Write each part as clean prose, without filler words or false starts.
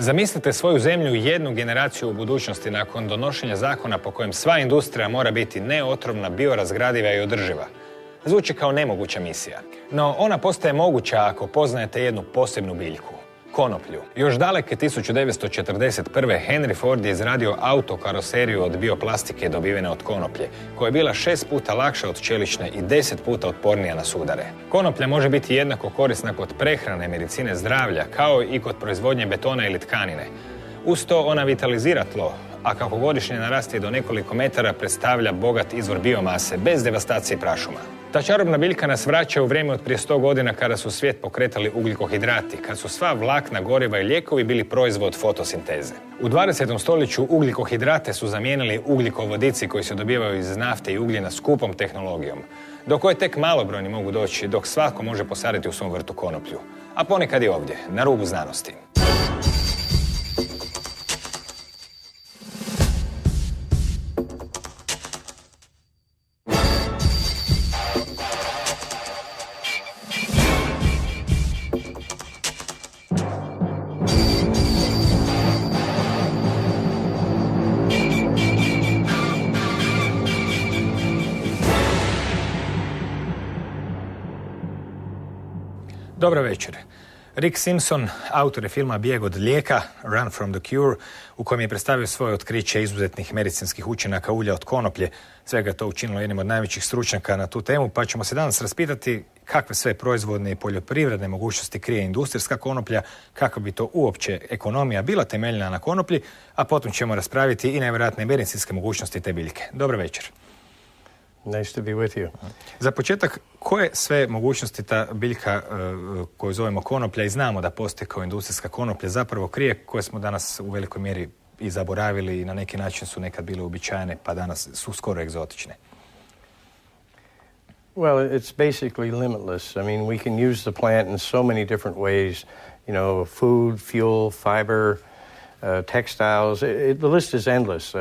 Zamislite svoju zemlju jednu generaciju u budućnosti nakon donošenja zakona po kojem sva industrija mora biti neotrovna, biorazgradiva i održiva. Zvuči kao nemoguća misija. No ona postaje moguća ako poznajete jednu posebnu biljku. Konoplju. Još daleke 1941. Henry Ford je izradio autokaroseriju od bioplastike dobivene od konoplje, koja je bila 6 puta lakša od čelične i 10 puta otpornija na sudare. Konoplja može biti jednako korisna kod prehrane, medicine zdravlja, kao i kod proizvodnje betona ili tkanine. Uz to ona vitalizira tlo, a kako godišnje naraste do nekoliko metara predstavlja bogat izvor biomase bez devastacije prašuma. Ta čarobna biljka nas vraća u vrijeme od prije 100 godina kada su svijet pokretali ugljikohidrati, kad su sva vlakna, goriva i lijekovi bili proizvod fotosinteze. U 20. stoljeću ugljikohidrate su zamijenili ugljikovodici koji se dobivaju iz nafte i ugljena skupom tehnologijom, do koje tek malobrojni mogu doći, dok svatko može posaditi u svom vrtu konoplju. A ponekad i ovdje, na rubu znanosti. Dobro večer. Rick Simpson, autor je filma Bijeg od lijeka, Run from the Cure, u kojem je predstavio svoje otkriće izuzetnih medicinskih učinaka ulja od konoplje. Svega je to učinilo jednim od najvećih stručnjaka na tu temu, pa ćemo se danas raspitati kakve sve proizvodne i poljoprivredne mogućnosti krije industrijska konoplja, kako bi to uopće ekonomija bila temeljena na konoplji, a potom ćemo raspraviti i nevjerojatne medicinske mogućnosti te biljke. Dobro večer. Nice to be with you. Za početak, koje sve mogućnosti ta biljka koju zovemo konoplja i znamo da postoji kao industrijska konoplja zapravo krije, koje smo danas u velikoj mjeri i zaboravili i na neki način su nekad bile uobičajene pa danas su skoro egzotične? Well, it's basically limitless. I mean, we can use the plant in so many different ways. You know, food, fuel, fiber, textiles. The list is endless.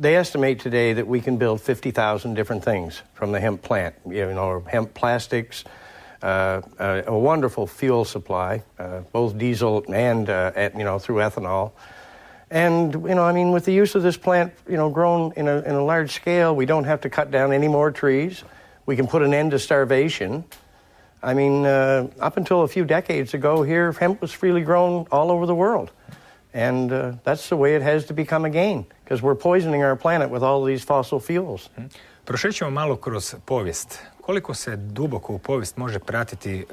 They estimate today that we can build 50,000 different things from the hemp plant. You know, hemp plastics, a wonderful fuel supply, both diesel and, through ethanol. And, I mean, with the use of this plant, grown in a large scale, we don't have to cut down any more trees. We can put an end to starvation. I mean, up until a few decades ago here, hemp was freely grown all over the world. And that's the way it has to become again, because we're poisoning our planet with all these fossil fuels. Prošećemo malo kroz povijest. Koliko se duboko u povijest može pratiti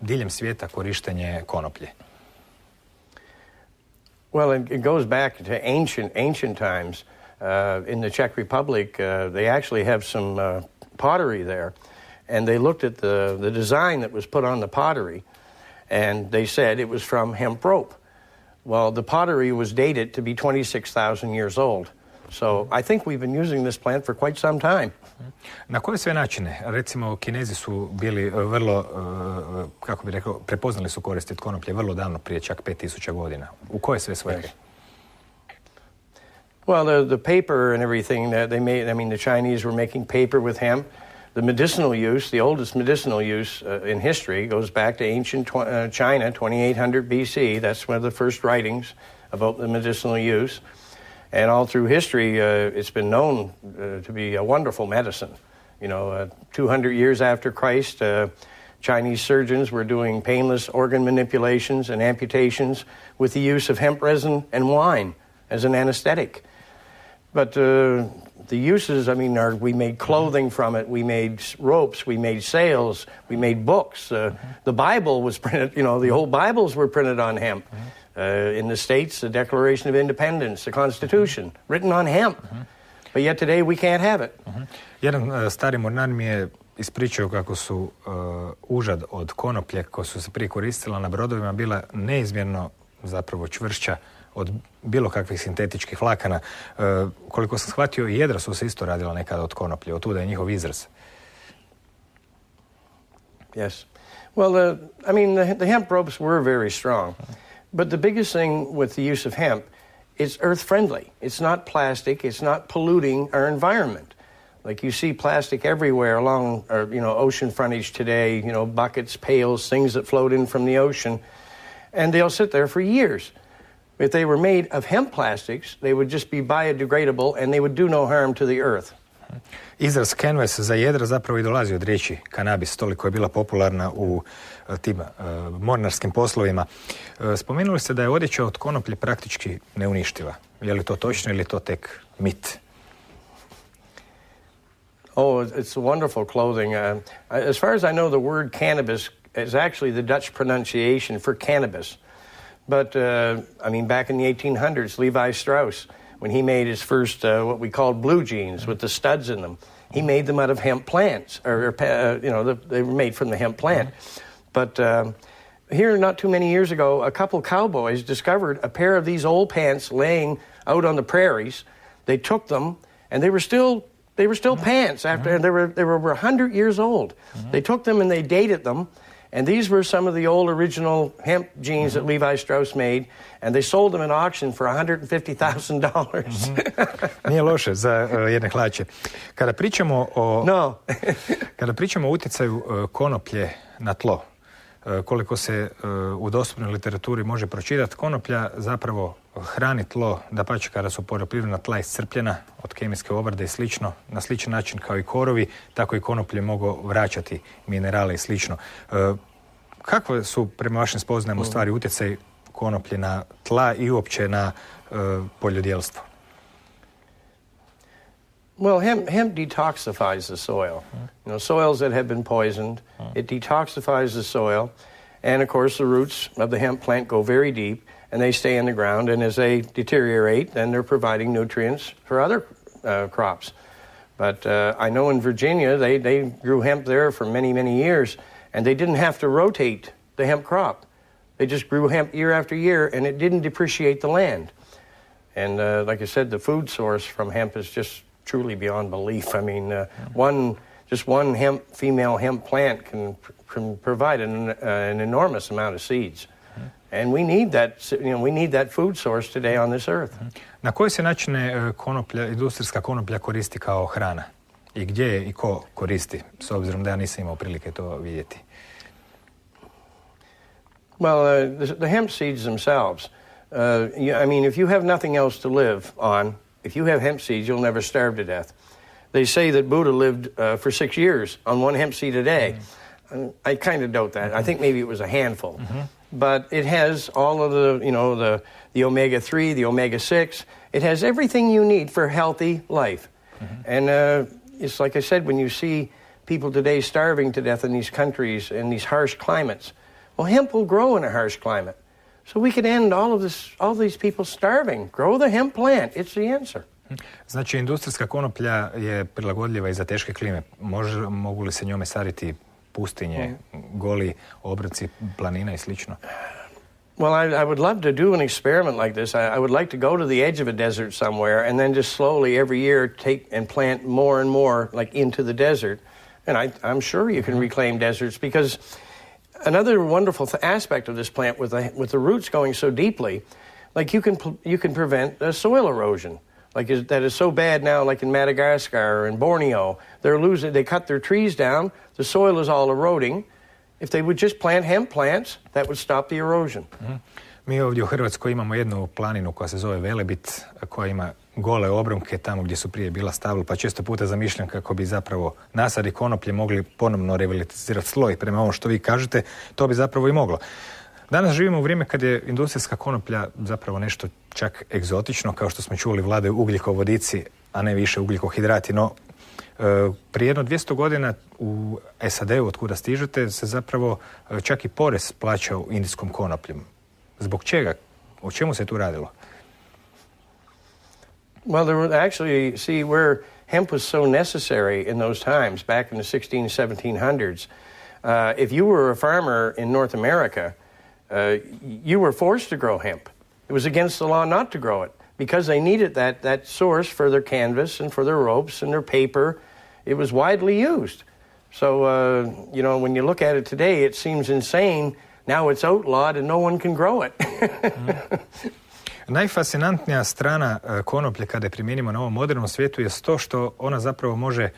diljem svijeta korištenje konoplje? Well, it goes back to ancient times. In the Czech Republic, they actually have some pottery there. And they looked at the design that was put on the pottery, and they said it was from hemp rope. Well, the pottery was dated to be 26,000 years old. So I think we've been using this plant for quite some time. Na koje sve načine? Recimo, Kinezi su bili vrlo, kako bi rekao, prepoznali su koristi od konoplje vrlo davno, prije čak 5000 godina. U koje sve svrhe? Well, the paper and everything that they made, I mean, the Chinese were making paper with hemp. The medicinal use, the oldest medicinal use in history goes back to ancient China, 2800 BC. That's one of the first writings about the medicinal use. And all through history, it's been known to be a wonderful medicine. 200 years after Christ, Chinese surgeons were doing painless organ manipulations and amputations with the use of hemp resin and wine as an anesthetic. But the uses, I mean, we made clothing from it, we made ropes, we made sails, we made books. The Bible was printed, the whole Bibles were printed on hemp. In the States, the Declaration of Independence, the Constitution, written on hemp. But yet today we can't have it. Jedan stari mornar mi je ispričao kako su užad od konoplje koja su se prije koristila na brodovima bila neizmjerno zapravo čvršća od bilo kakvih sintetičkih vlakana. Koliko sam shvatio, i jedra su se isto radila nekada od konoplje, od tuda je njihov izraz. Yes. Well, the hemp ropes were very strong. But the biggest thing with the use of hemp, it's earth-friendly. It's not plastic. It's not polluting our environment. Like you see plastic everywhere along, ocean frontage today, buckets, pails, things that float in from the ocean. And they'll sit there for years. If they were made of hemp plastics, they would just be biodegradable and they would do no harm to the earth. Izraz canvas za jedra zapravo i dolazi od riječi kanabis, toliko je bila popularna u tim mornarskim poslovima. Spomenuli ste da je odjeća od konoplje praktički neuništiva. Je li to točno ili je to tek mit? Oh, it's wonderful clothing. As far as I know, the word cannabis is actually the Dutch pronunciation for cannabis. But, back in the 1800s, Levi Strauss, when he made his first, what we called blue jeans with the studs in them, he made them out of hemp plants, they were made from the hemp plant. But here, not too many years ago, a couple cowboys discovered a pair of these old pants laying out on the prairies. They took them, and they were still pants after, and they were over 100 years old. They took them and they dated them. And these were some of the old original hemp jeans that Levi Strauss made, and they sold them at auction for $150,000. Nije loše za jedne hlače. Kada pričamo o utjecaju konoplje na tlo, koliko se u dostupnoj literaturi može pročitati, konoplja zapravo hrani tlo, dapače kada su poljoprivredna tla iscrpljena od kemijske obrade i slično, na sličan način kao i korovi, tako i konoplje mogu vraćati minerale i slično. Kakve su prema vašim spoznajama u stvari utjecaj konoplje na tla i uopće na poljodjelstvo? Well, hemp detoxifies the soil. Soils that have been poisoned, it detoxifies the soil. And, of course, the roots of the hemp plant go very deep, and they stay in the ground. And as they deteriorate, then they're providing nutrients for other crops. But I know in Virginia, they grew hemp there for many, many years, and they didn't have to rotate the hemp crop. They just grew hemp year after year, and it didn't depreciate the land. And like I said, the food source from hemp is just truly beyond belief. One female hemp plant can provide an enormous amount of seeds. And we need that food source today on this earth. Na koje se načine industrijska konoplja koristi kao hrana? I gdje je i ko koristi, s obzirom da ja nisam imao prilike to vidjeti? Well, the hemp seeds themselves, if you have nothing else to live on, if you have hemp seeds, you'll never starve to death. They say that Buddha lived for 6 years on one hemp seed a day. I kind of doubt that. I think maybe it was a handful. But it has all of the omega-3, the omega-6. It has everything you need for healthy life. And it's like I said, when you see people today starving to death in these countries, in these harsh climates, well, hemp will grow in a harsh climate. So we could end all these people starving. Grow the hemp plant. It's the answer. Znači, industrijska konoplja je prilagodljiva i za teške klime. Mogu li se njome sariti pustinje, goli obroci, planina i slično? Well, I would love to do an experiment like this. I would like to go to the edge of a desert somewhere and then just slowly every year take and plant more and more like into the desert. And I'm sure you can reclaim deserts, because another wonderful aspect of this plant with the roots going so deeply, like you can prevent soil erosion. That is so bad now, like in Madagascar and Borneo. They cut their trees down, the soil is all eroding. If they would just plant hemp plants, that would stop the erosion. Mi ovdje u Hrvatskoj imamo jednu planinu koja se zove Velebit, koja ima gole obronke tamo gdje su prije bila stabla, pa često puta zamišljam kako bi zapravo nasadi konoplje mogli ponovno revitalizirati sloj. Prema ovom što vi kažete, to bi zapravo i moglo. Danas živimo u vrijeme kad je industrijska konoplja zapravo nešto čak egzotično, kao što smo čuli, vladaju ugljikovodici, a ne više ugljikohidrati. No, prije jedno 200 godina u SAD-u, od kuda stižete, se zapravo čak i porez plaćao indijskom konopljem. Zbog čega? O čemu se tu radilo? Well, there were actually, where hemp was so necessary in those times, back in the 1700s, if you were a farmer in North America, you were forced to grow hemp. It was against the law not to grow it, because they needed that source for their canvas and for their ropes and their paper. It was widely used. So, when you look at it today, it seems insane. Now it's outlawed and no one can grow it. Najfascinantnija strana konoplje kada je primijenimo na ovom modernom svijetu je to što ona zapravo može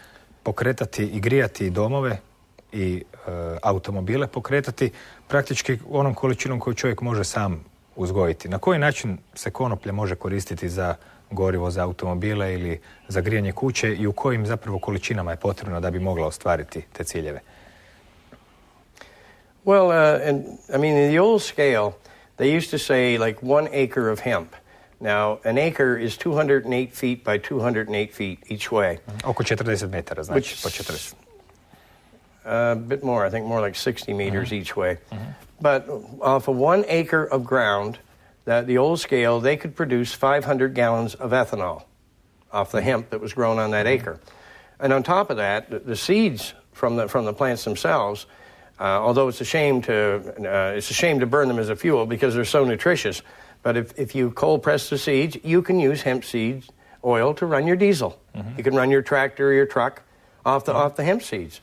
pokretati i grijati domove i automobile, pokretati praktički onom količinom koju čovjek može sam uzgojiti. Na koji način se konoplja može koristiti za gorivo za automobile ili za grijanje kuće i u kojim zapravo količinama je potrebno da bi mogla ostvariti te ciljeve? Well, in the old scale, they used to say like 1 acre of hemp. Now, an acre is 208 feet by 208 feet each way. Oko 40 metara, znači po 40. A bit more, I think more like 60 meters each way. But off of 1 acre of ground, the old scale, they could produce 500 gallons of ethanol off the hemp that was grown on that acre. And on top of that, the seeds from the plants themselves, although it's a shame to burn them as a fuel because they're so nutritious, but if you cold press the seeds, you can use hemp seed oil to run your diesel. You can run your tractor or your truck off the hemp seeds.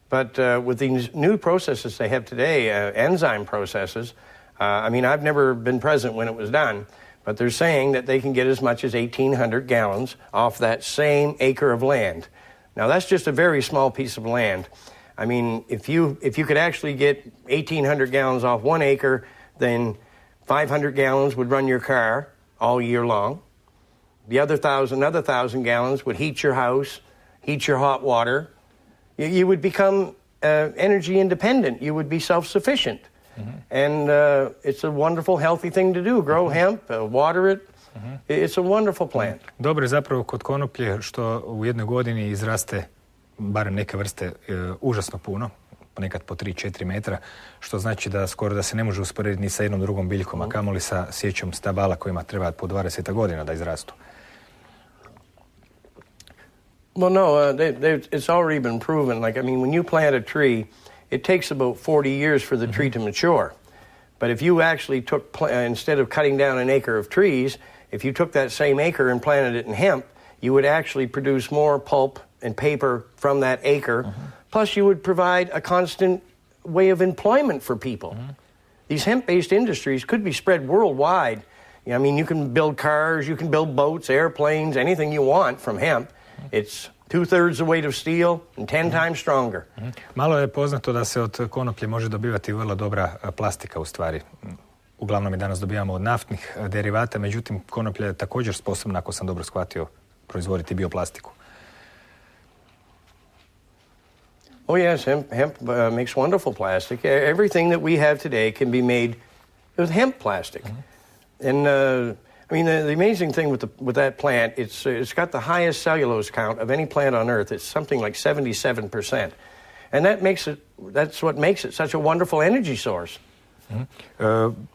But with these new processes they have today, enzyme processes, I've never been present when it was done, but they're saying that they can get as much as 1,800 gallons off that same acre of land. Now, that's just a very small piece of land. I mean, if you could actually get 1,800 gallons off 1 acre, then 500 gallons would run your car all year long. The other 1,000 gallons would heat your house, heat your hot water. You would become energy independent. You would be self-sufficient. And it's a wonderful, healthy thing to do. Grow hemp, water it. It's a wonderful plant. Dobro je zapravo kod konoplje što u jednoj godini izraste barem neke vrste užasno puno, ponekad po 3-4 metra, što znači da skoro da se ne može usporediti ni sa jednom drugom biljkom, a kamoli sa sjećom stabala kojima treba po 20 godina da izrastu. Well, no, it's already been proven. When you plant a tree, it takes about 40 years for the tree to mature. But if you actually took, instead of cutting down an acre of trees, if you took that same acre and planted it in hemp, you would actually produce more pulp and paper from that acre. Plus, you would provide a constant way of employment for people. These hemp-based industries could be spread worldwide. You can build cars, you can build boats, airplanes, anything you want from hemp. It's 2/3 the weight of steel and 10 times stronger. Malo je poznato da se od konoplje može dobivati vrlo dobra plastika u stvari. Uglavnom je danas dobijamo od naftnih derivata, međutim konoplja je također sposobna, ako sam dobro shvatio, proizvoditi bioplastiku. Oh yes, hemp makes wonderful plastic. Everything that we have today can be made with hemp plastic. And the amazing thing with that plant, it's got the highest cellulose count of any plant on Earth. It's something like 77%, and that's what makes it such a wonderful energy source.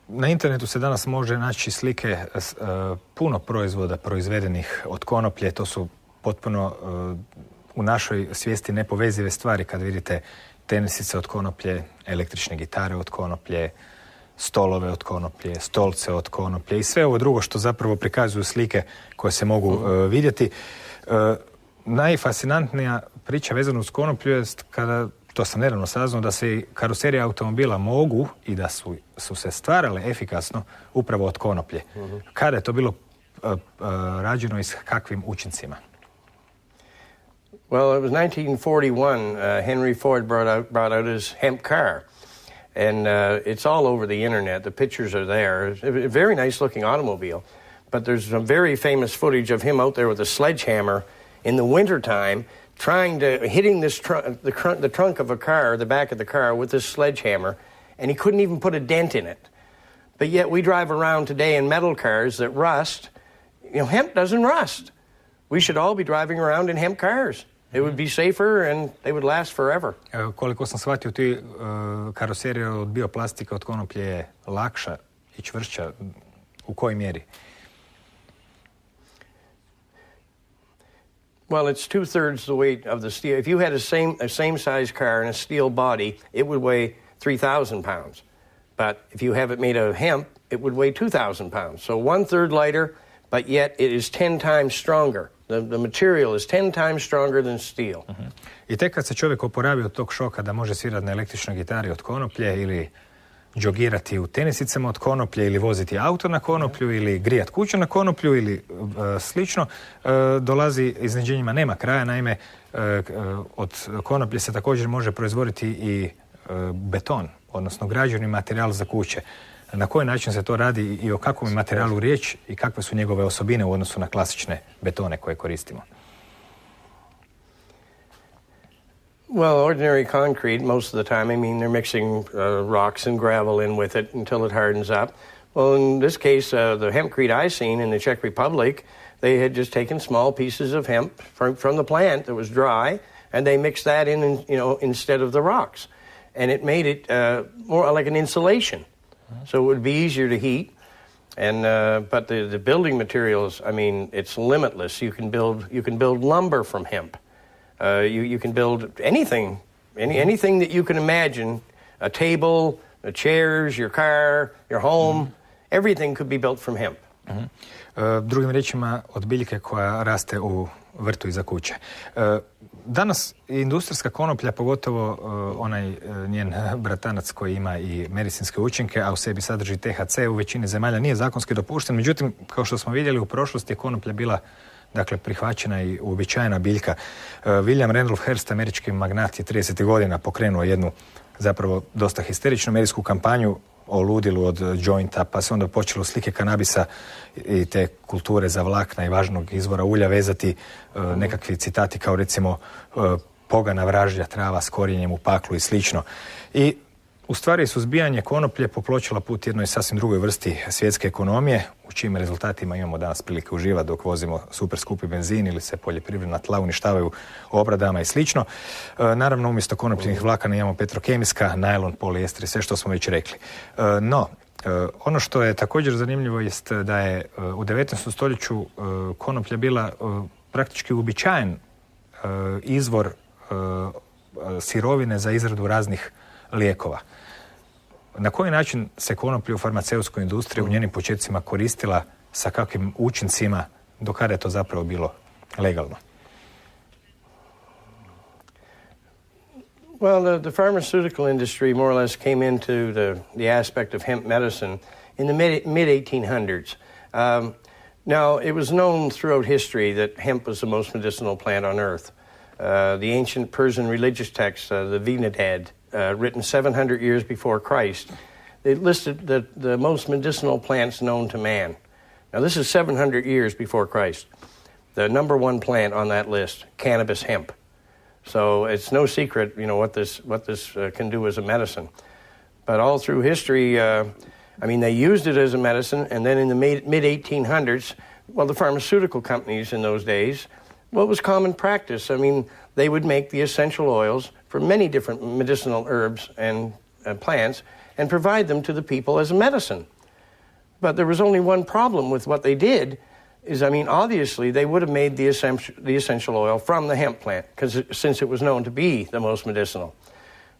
Na internetu se danas može naći slike puno proizvoda proizvedenih od konoplje. To su potpuno u našoj svijesti nepovezive stvari kad vidite tenisice od konoplje, električne gitare od konoplje, stolove od konoplje, stolce od konoplje i sve ovo drugo što zapravo prikazuju slike koje se mogu vidjeti. Najfascinantnija priča vezana uz konoplju je kada, to sam nedavno saznao, da se karoserije automobila mogu i da su se stvarale efikasno upravo od konoplje. Kada je to bilo rađeno i s kakvim učincima? Well, it was 1941. Henry Ford brought out his hemp car. And it's all over the internet. The pictures are there. It's a very nice looking automobile. But there's some very famous footage of him out there with a sledgehammer in the wintertime hitting the trunk of a car, the back of the car, with this sledgehammer. And he couldn't even put a dent in it. But yet we drive around today in metal cars that rust. Hemp doesn't rust. We should all be driving around in hemp cars. It would be safer and they would last forever. Koliko sam shvatio, ti karoserija od bioplastika od konoplje je lakša i čvršća. U kojoj mjeri? Well, it's 2/3 the weight of the steel. If you had a same size car and a steel body, it would weigh 3,000 pounds. But if you have it made of hemp, it would weigh 2,000 pounds. So 1/3 lighter, but yet it is 10 times stronger. The material is 10 times stronger than steel. I tek kad se čovjek oporavi od tog šoka da može svirati na električnoj gitari od konoplje ili džogirati u tenisicama od konoplje ili voziti auto na konoplju ili grijati kuću na konoplju ili slično, dolazi iznenađenjima nema kraja. Naime, od konoplje se također može proizvoditi i beton, odnosno građevni materijal za kuće. Na koji način se to radi i o kakvom je materijalu riječ i kakve su njegove osobine u odnosu na klasične betone koje koristimo? Well, ordinary concrete, most of the time, I mean, they're mixing rocks and gravel in with it until it hardens up. Well, in this case, the hempcrete I seen in the Czech Republic, they had just taken small pieces of hemp from the plant that was dry, and they mixed that in, instead of the rocks. And it made it more like an insulation. So it would be easier to heat. And but the building materials, I mean, it's limitless. You can build lumber from hemp. You can build anything that you can imagine. A table, chairs, your car, your home, everything could be built from hemp. Drugim riječima, od biljke koja raste u vrtu iza kuće. Danas industrijska konoplja, pogotovo onaj njen bratanac koji ima i medicinske učinke, a u sebi sadrži THC, u većini zemalja nije zakonski dopušten. Međutim, kao što smo vidjeli, u prošlosti je konoplja bila prihvaćena i uobičajena biljka. William Randolph Hearst, američki magnat, je 30. godina pokrenuo jednu zapravo dosta histeričnu medijsku kampanju o ludilu od jointa, pa se onda počelo slike kanabisa i te kulture za vlakna i važnog izvora ulja vezati nekakvi citati kao recimo pogana vražlja trava s korijenjem u paklu i slično. I u stvari suzbijanje konoplje popločila put jednoj sasvim drugoj vrsti svjetske ekonomije, u čijim rezultatima imamo danas prilike uživati dok vozimo super skupi benzin ili se poljoprivredna tla uništavaju obradama i slično. Naravno, umjesto konopljenih vlakana imamo petrokemijska, najlon, polijester i sve što smo već rekli. No, ono što je također zanimljivo jest da je u 19. stoljeću konoplja bila praktički uobičajen izvor sirovine za izradu raznih lijekova. Na koji način se konoplja u farmaceutskoj industriji u njenim početcima koristila, sa kakvim učincima, do kada je to zapravo bilo legalno? Well, the pharmaceutical industry more or less came into the aspect of hemp medicine in the mid-1800s. Now, it was known throughout history that hemp was the most medicinal plant on earth. The ancient Persian religious text, the Vinedad, written 700 years before Christ, they listed the most medicinal plants known to man. Now, this is 700 years before Christ. The number one plant on that list, cannabis hemp. So it's no secret, what this can do as a medicine. But all through history, they used it as a medicine, and then in the mid-1800s, well, the pharmaceutical companies in those days, what was common practice? They would make the essential oils from many different medicinal herbs and plants and provide them to the people as a medicine. But there was only one problem with what they did is, obviously they would have made the essential oil from the hemp plant since it was known to be the most medicinal.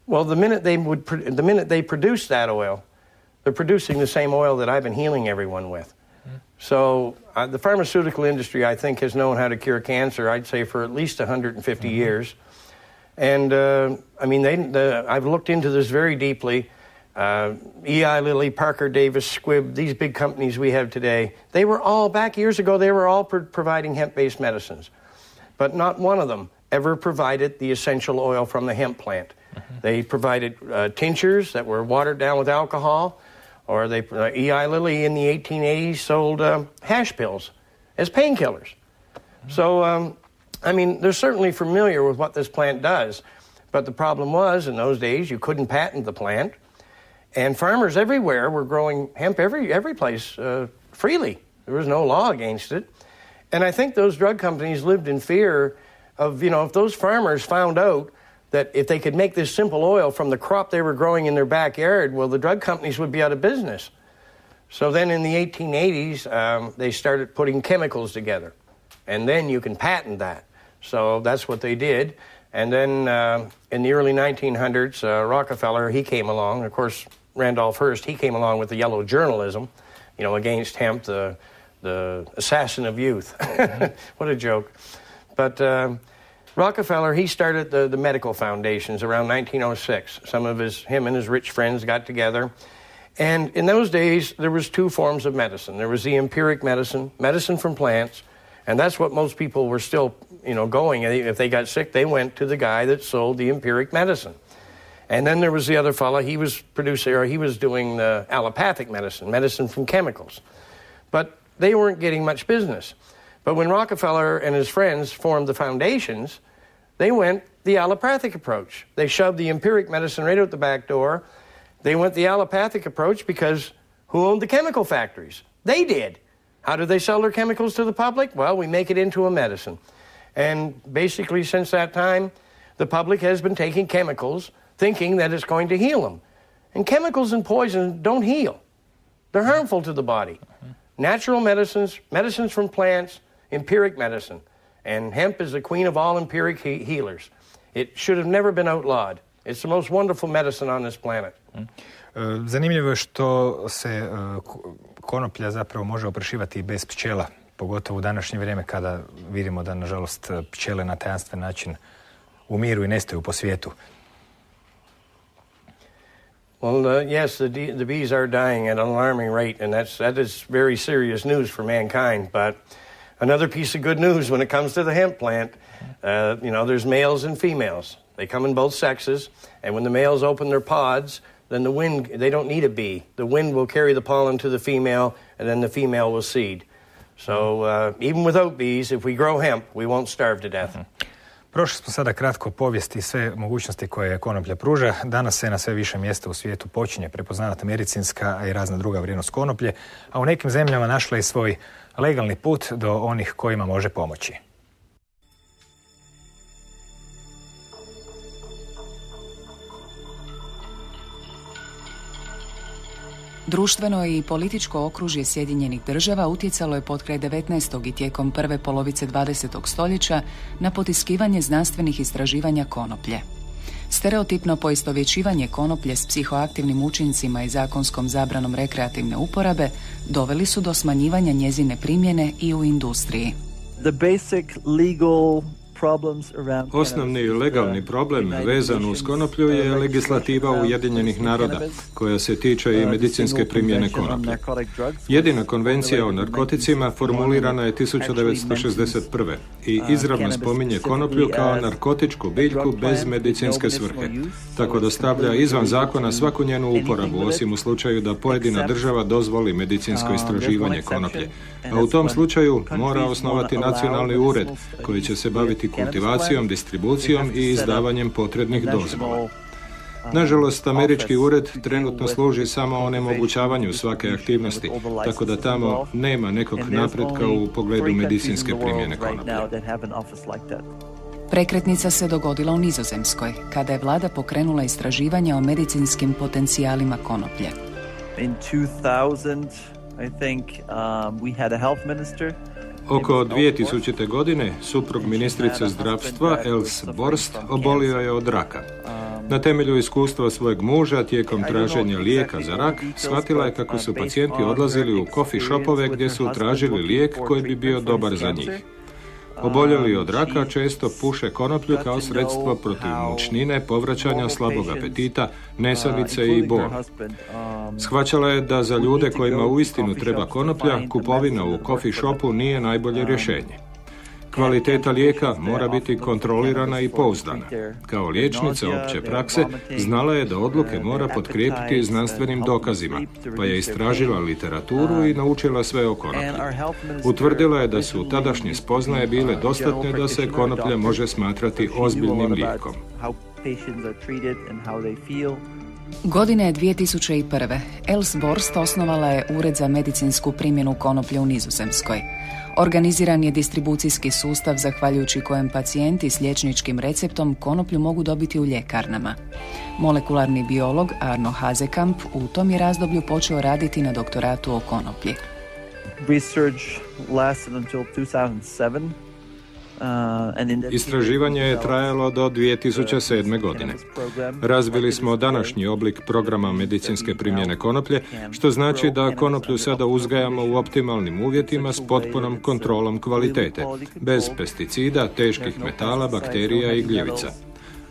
Well, the minute they produce that oil, they're producing the same oil that I've been healing everyone with. So the pharmaceutical industry, I think, has known how to cure cancer, I'd say, for at least 150 years. And, I've looked into this very deeply. Eli Lilly, Parker Davis, Squibb, these big companies we have today, they were all, back years ago, they were all providing hemp-based medicines. But not one of them ever provided the essential oil from the hemp plant. They provided tinctures that were watered down with alcohol, or Eli Lilly in the 1880s sold hash pills as painkillers. So, they're certainly familiar with what this plant does. But the problem was, in those days, you couldn't patent the plant. And farmers everywhere were growing hemp every place freely. There was no law against it. And I think those drug companies lived in fear of, if those farmers found out that if they could make this simple oil from the crop they were growing in their backyard, well, the drug companies would be out of business. So then in the 1880s, they started putting chemicals together. And then you can patent that. So that's what they did. And then in the early 1900s, Rockefeller, he came along. Of course, Randolph Hearst, he came along with the yellow journalism, against hemp, the assassin of youth. What a joke. But Rockefeller, he started the medical foundations around 1906. Him and his rich friends got together. And in those days, there was two forms of medicine. There was the empiric medicine from plants, and that's what most people were still, going. If they got sick, they went to the guy that sold the empiric medicine. And then there was the other fella, he was doing the allopathic medicine from chemicals. But they weren't getting much business. But when Rockefeller and his friends formed the foundations, they went the allopathic approach. They shoved the empiric medicine right out the back door. They went the allopathic approach because who owned the chemical factories? They did. How did they sell their chemicals to the public? Well, we make it into a medicine. And basically since that time, the public has been taking chemicals thinking that it's going to heal them. And chemicals and poison don't heal. They're harmful to the body. Natural medicines from plants, empiric medicine. And hemp is the queen of all empiric healers. It should have never been outlawed. It's the most wonderful medicine on this planet. Zanimljivo je što se konoplja zapravo može oprašivati i bez pčela, pogotovo u današnje vrijeme kada vidimo da, nažalost, pčele na tajanstven način umiru i nestaju po svijetu. Well, yes, the bees are dying at an alarming rate, and that is very serious news for mankind. But another piece of good news when it comes to the hemp plant, there's males and females. They come in both sexes, and when the males open their pods, then the wind, they don't need a bee. The wind will carry the pollen to the female, and then the female will seed. So even without bees, if we grow hemp, we won't starve to death. Prošli smo sada kratko povijesti i sve mogućnosti koje konoplja pruža. Danas se na sve više mjesta u svijetu počinje prepoznavati medicinska, a i razna druga vrijednost konoplje, a u nekim zemljama našla je svoj legalni put do onih kojima može pomoći. Društveno i političko okružje Sjedinjenih Država utjecalo je potkraj 19. i tijekom prve polovice 20. stoljeća na potiskivanje znanstvenih istraživanja konoplje. Stereotipno poistovjećivanje konoplje s psihoaktivnim učincima i zakonskom zabranom rekreativne uporabe doveli su do smanjivanja njezine primjene i u industriji. Osnovni legalni problem vezan uz konoplju je legislativa Ujedinjenih naroda, koja se tiče i medicinske primjene konoplje. Jedina konvencija o narkoticima formulirana je 1961. i izravno spominje konoplju kao narkotičku biljku bez medicinske svrhe, tako da stavlja izvan zakona svaku njenu uporabu, osim u slučaju da pojedina država dozvoli medicinsko istraživanje konoplje. A u tom slučaju mora osnovati nacionalni ured koji će se baviti kultivacijom, distribucijom i izdavanjem potrebnih dozvola. Nažalost, američki ured trenutno služi samo onemogućavanju svake aktivnosti, tako da tamo nema nekog napretka u pogledu medicinske primjene konoplje. Prekretnica se dogodila u Nizozemskoj, kada je vlada pokrenula istraživanja o medicinskim potencijalima konoplje. In 2000, I think, we had a health minister. Oko 2000. godine suprug ministrice zdravstva Els Borst obolio je od raka. Na temelju iskustva svojeg muža tijekom traženja lijeka za rak, shvatila je kako su pacijenti odlazili u coffee shopove gdje su tražili lijek koji bi bio dobar za njih. Oboljeli od raka često puše konoplju kao sredstvo protiv mučnine, povraćanja slabog apetita, nesanice i bola. Shvaćala je da za ljude kojima uistinu treba konoplja, kupovina u coffee shopu nije najbolje rješenje. Kvaliteta lijeka mora biti kontrolirana i pouzdana. Kao liječnica opće prakse znala je da odluke mora potkrijepiti znanstvenim dokazima, pa je istražila literaturu i naučila sve o konoplji. Utvrdila je da su tadašnje spoznaje bile dostatne da se konoplja može smatrati ozbiljnim lijekom. Godine 2001. Els Borst osnovala je Ured za medicinsku primjenu konoplje u Nizozemskoj. Organiziran je distribucijski sustav zahvaljujući kojem pacijenti s liječničkim receptom konoplju mogu dobiti u ljekarnama. Molekularni biolog Arno Hazekamp u tom je razdoblju počeo raditi na doktoratu o konoplji. Research lasted until 2007. Istraživanje je trajalo do 2007. godine. Razvili smo današnji oblik programa medicinske primjene konoplje, što znači da konoplju sada uzgajamo u optimalnim uvjetima s potpunom kontrolom kvalitete, bez pesticida, teških metala, bakterija i gljivica.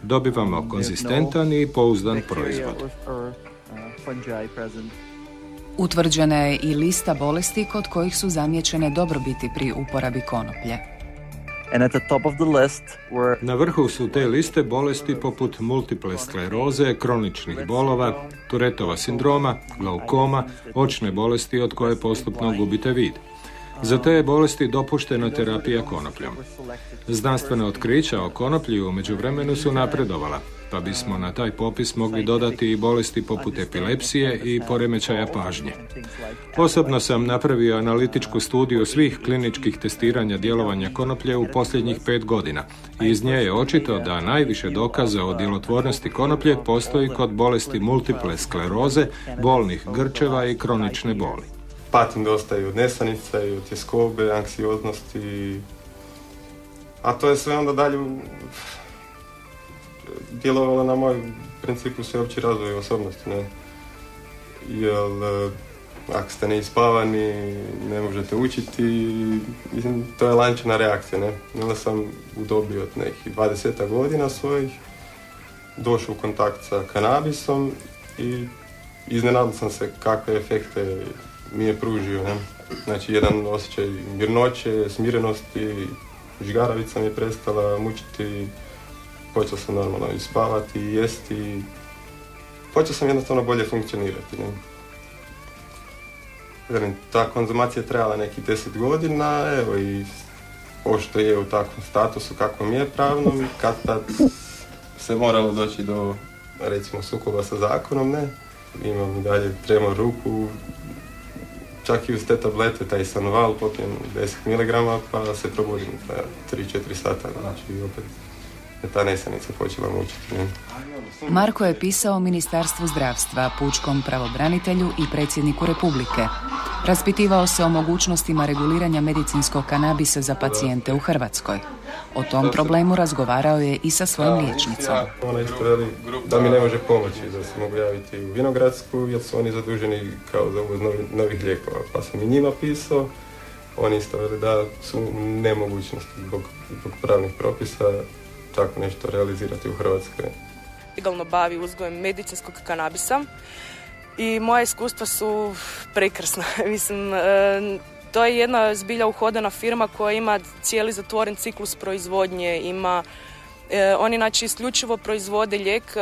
Dobivamo konzistentan i pouzdan proizvod. Utvrđena je i lista bolesti kod kojih su zamijećene dobrobiti pri uporabi konoplje. And at the top of the list were... Na vrhu su te liste bolesti poput multiple skleroze, kroničnih bolova, Turetova sindroma, glaukoma, očne bolesti od koje postupno gubite vid. Za te je bolesti dopuštena terapija konopljom. Znanstvena otkrića o konoplji u međuvremenu su napredovala, pa bismo na taj popis mogli dodati i bolesti poput epilepsije i poremećaja pažnje. Osobno sam napravio analitičku studiju svih kliničkih testiranja djelovanja konoplje u posljednjih 5 godina i iz nje je očito da najviše dokaza o djelotvornosti konoplje postoji kod bolesti multiple skleroze, bolnih grčeva i kronične boli. Patim dosta i od nesanica, i od tjeskobe, anksioznosti, a to je sve onda dalje djelovalo na moj principu sveopći razvoj osobnosti, ne? Jer ako ste neispavani, ne možete učiti, mislim, to je lančana reakcija, ne? Onda sam u dobi od nekih 20 godina svojih došao u kontakt sa kanabisom i iznenadao sam se kakve efekte mi je pružio, ne? Znači, jedan osjećaj mirnoće, smirenosti, žgaravica mi je prestala mučiti, počeo sam normalno i spavati, i jesti, počeo sam jednostavno bolje funkcionirati, ne? Velim, ta konzumacija je trajala nekih 10 godina, evo, i pošto je u takvom statusu kakvom je pravnom, kad tad se moralo doći do, recimo, sukoba sa zakonom, ne? Imam i dalje tremor ruku, čak i uz te tablete, taj sanoval, popijem 10 mg, pa se probudim 3-4 sata, znači opet je ta nesanica počela mučiti. Ne? Marko je pisao Ministarstvu zdravstva, pučkom pravobranitelju i predsjedniku Republike. Raspitivao se o mogućnostima reguliranja medicinskog kanabisa za pacijente u Hrvatskoj. O tom problemu razgovarao je i sa svojim liječnicom. Ona isto veli da mi ne može pomoći, da se mogu javiti u Vinogradsku, jer su oni zaduženi kao za uvoz novih lijekova. Pa sam i njima pisao, oni isto veli da su nemogućnosti zbog pravnih propisa tako nešto realizirati u Hrvatskoj. Legalno bavi uzgojem medicinskog kanabisa i moja iskustva su prekrasna. Mislim, to je jedna zbilja uhodana firma koja ima cijeli zatvoren ciklus proizvodnje, oni znači isključivo proizvode lijek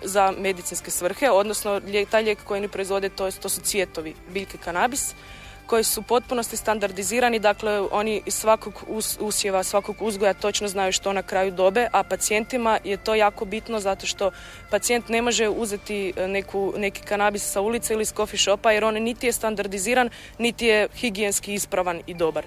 za medicinske svrhe, odnosno taj lijek koji oni proizvode to su cvjetovi biljke kanabis koji su u potpunosti standardizirani, dakle oni iz svakog usjeva, svakog uzgoja točno znaju što na kraju dobe, a pacijentima je to jako bitno zato što pacijent ne može uzeti neki kanabis sa ulice ili iz coffee shopa jer on niti je standardiziran, niti je higijenski ispravan i dobar.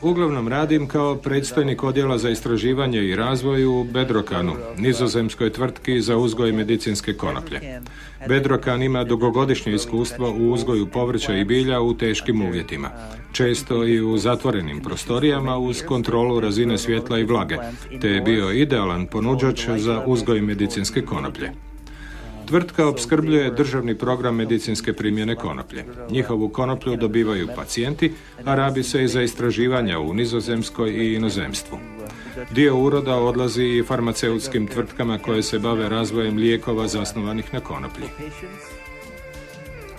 Uglavnom radim kao predstojnik odjela za istraživanje i razvoj u Bedrokanu, nizozemskoj tvrtki za uzgoj medicinske konoplje. Bedrokan ima dugogodišnje iskustvo u uzgoju povrća i bilja u teškim uvjetima, često i u zatvorenim prostorijama uz kontrolu razine svjetla i vlage, te je bio idealan ponuđač za uzgoj medicinske konoplje. Tvrtka opskrbljuje državni program medicinske primjene konoplje. Njihovu konoplju dobivaju pacijenti, a rabi se i za istraživanja u Nizozemskoj i inozemstvu. Dio uroda odlazi i farmaceutskim tvrtkama koje se bave razvojem lijekova zasnovanih na konoplji.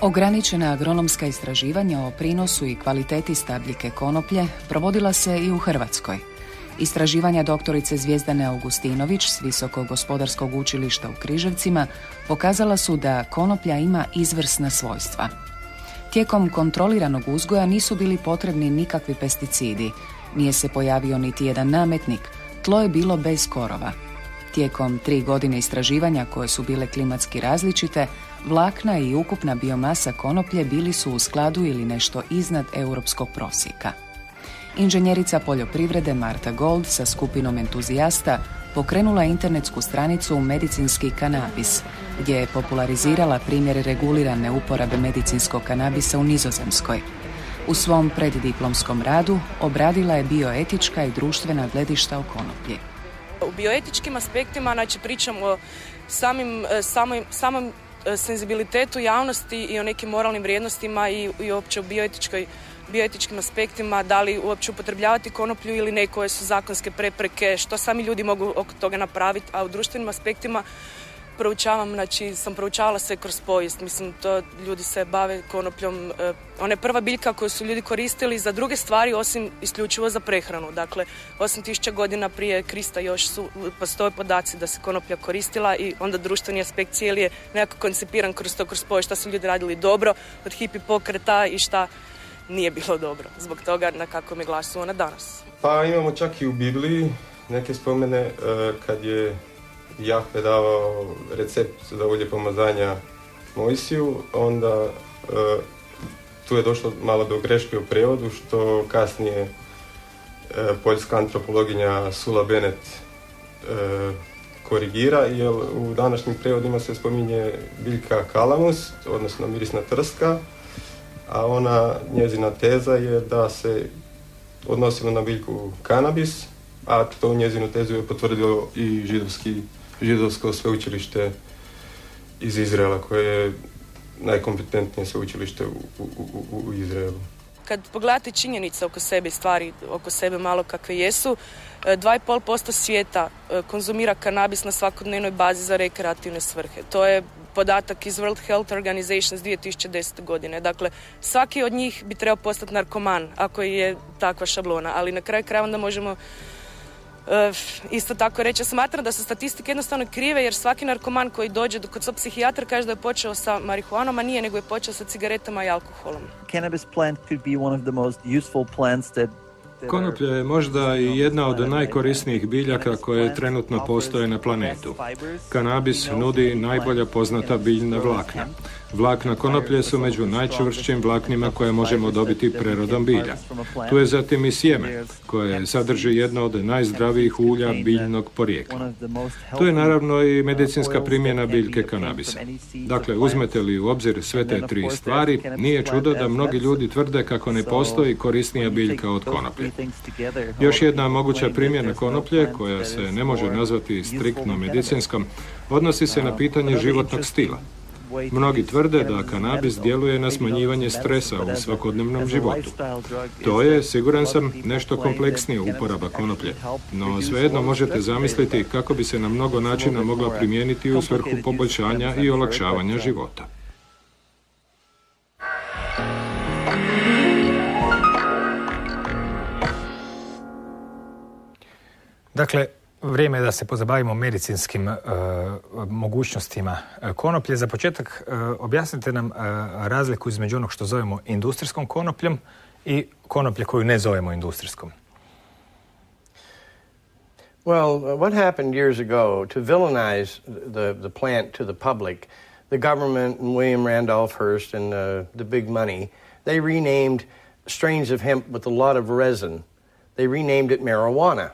Ograničena agronomska istraživanja o prinosu i kvaliteti stabljike konoplje provodila se i u Hrvatskoj. Istraživanja doktorice Zvijezdane Augustinović s Visokog gospodarskog učilišta u Križevcima pokazala su da konoplja ima izvrsna svojstva. Tijekom kontroliranog uzgoja nisu bili potrebni nikakvi pesticidi, nije se pojavio niti jedan nametnik, tlo je bilo bez korova. Tijekom 3 godine istraživanja koje su bile klimatski različite, vlakna i ukupna biomasa konoplje bili su u skladu ili nešto iznad europskog prosjeka. Inženjerica poljoprivrede Marta Gold sa skupinom entuzijasta pokrenula internetsku stranicu Medicinski kanabis, gdje je popularizirala primjere regulirane uporabe medicinskog kanabisa u Nizozemskoj. U svom preddiplomskom radu obradila je bioetička i društvena gledišta o konoplji. U bioetičkim aspektima znači pričamo o samom senzibilitetu javnosti i o nekim moralnim vrijednostima i uopće o bioetičkim aspektima, da li uopće upotrebljavati konoplju ili ne, koje su zakonske prepreke, što sami ljudi mogu oko toga napraviti, a u društvenim aspektima proučavam, znači sam proučavala sve kroz povijest. Mislim, to ljudi se bave konopljom. Ona je prva biljka koju su ljudi koristili za druge stvari osim isključivo za prehranu. Dakle, 8000 godina prije Krista još postoje podaci da se konoplja koristila i onda društveni aspekt cijeli je nekako koncipiran kroz povijest, šta su ljudi radili dobro od hipi pokreta i šta nije bilo dobro. Zbog toga na kakvom je glasu ona danas. Pa imamo čak i u Bibliji neke spomene kad je Jahve davao recept za ulje pomazanja Mojsiju, onda tu je došlo malo do greške u prijevodu, što kasnije poljska antropologinja Sula Bennett korigira, jer u današnjim prijevodima se spominje biljka kalamus, odnosno mirisna trska, a njezina teza je da se odnosilo na biljku kanabis, a to njezinu tezu je potvrdilo i židovsko sveučilište iz Izraela, koje je najkompetentnije sveučilište u Izraelu. Kad pogledate činjenice oko sebe i stvari oko sebe malo kakve jesu, 2,5% svijeta konzumira kanabis na svakodnevnoj bazi za rekreativne svrhe. To je podatak iz World Health Organization iz 2010. godine. Dakle, svaki od njih bi trebao postati narkoman, ako je takva šablona, ali na kraju krajeva onda možemo isto tako reći. Ja smatram da su statistike jednostavno krive, jer svaki narkoman koji dođe kod svog psihijatra kaže da je počeo sa marihuanom, a nije, nego je počeo sa cigaretama i alkoholom. Cannabis plant could be one of the most useful plants that Konoplja je možda i jedna od najkorisnijih biljaka koje trenutno postoje na planetu. Kanabis nudi najbolja poznata biljna vlakna. Vlakna konoplje su među najčvršćim vlaknima koje možemo dobiti prerodom bilja. Tu je zatim i sjeme, koje sadrži jedno od najzdravijih ulja biljnog porijekla. Tu je naravno i medicinska primjena biljke kanabisa. Dakle, uzmete li u obzir sve te tri stvari, nije čudo da mnogi ljudi tvrde kako ne postoji korisnija biljka od konoplje. Još jedna moguća primjena konoplje, koja se ne može nazvati striktno medicinskom, odnosi se na pitanje životnog stila. Mnogi tvrde da kanabis djeluje na smanjivanje stresa u svakodnevnom životu. To je, siguran sam, nešto kompleksnija uporaba konoplje, no svejedno možete zamisliti kako bi se na mnogo načina mogla primijeniti u svrhu poboljšanja i olakšavanja života. Dakle, vrijeme je da se pozabavimo medicinskim mogućnostima konoplje. Za početak objasnite nam razliku između onog što zovemo industrijskom konopljom i konoplje koju ne zovemo industrijskom. Well, what happened years ago to villainize the plant to the public, the government and William Randolph Hearst and the big money, they renamed strains of hemp with a lot of resin. They renamed it marijuana.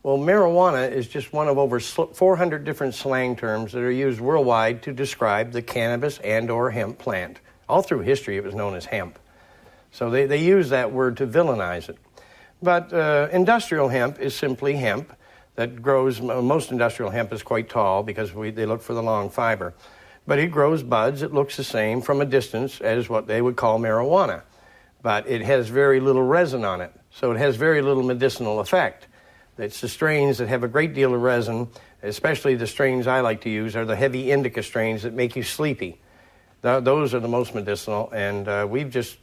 Well, marijuana is just one of over 400 different slang terms that are used worldwide to describe the cannabis and or hemp plant. All through history it was known as hemp. So they use that word to villainize it. But industrial hemp is simply hemp that grows. Most industrial hemp is quite tall because they look for the long fiber. But it grows buds. It looks the same from a distance as what they would call marijuana. But it has very little resin on it, so it has very little medicinal effect. It's the strains that have a great deal of resin, especially the strains I like to use are the heavy indica strains that make you sleepy. Those are the most medicinal, and we've just,